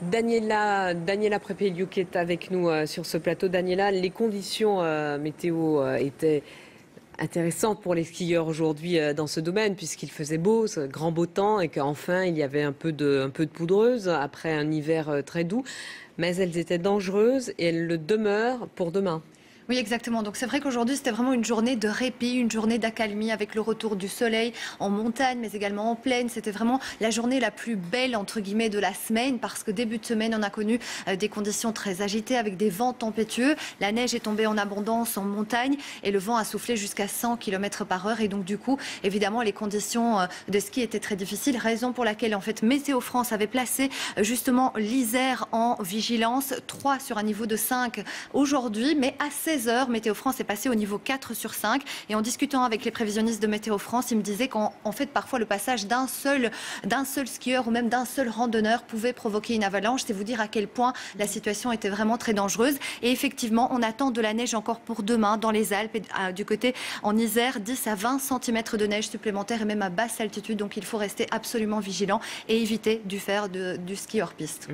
Daniela Prepeliou qui est avec nous sur ce plateau. Daniela, les conditions météo étaient intéressantes pour les skieurs aujourd'hui dans ce domaine, puisqu'il faisait beau, ce grand beau temps, et qu'enfin il y avait un peu de poudreuse après un hiver très doux. Mais elles étaient dangereuses et elles le demeurent pour demain. Oui, exactement. Donc c'est vrai qu'aujourd'hui, c'était vraiment une journée de répit, une journée d'accalmie avec le retour du soleil en montagne, mais également en plaine. C'était vraiment la journée la plus belle, entre guillemets, de la semaine, parce que début de semaine, on a connu des conditions très agitées avec des vents tempétueux. La neige est tombée en abondance en montagne et le vent a soufflé jusqu'à 100 km par heure. Et donc, du coup, évidemment, les conditions de ski étaient très difficiles, raison pour laquelle, en fait, Météo France avait placé justement l'Isère en vigilance, 3 sur un niveau de 5 aujourd'hui, mais à 16 heures, Météo France est passé au niveau 4 sur 5. Et en discutant avec les prévisionnistes de Météo France, ils me disaient qu'en fait, parfois, le passage d'un seul skieur ou même d'un seul randonneur pouvait provoquer une avalanche. C'est vous dire à quel point la situation était vraiment très dangereuse. Et effectivement, on attend de la neige encore pour demain dans les Alpes et du côté en Isère, 10 à 20 cm de neige supplémentaire et même à basse altitude. Donc, il faut rester absolument vigilant et éviter du ski hors piste.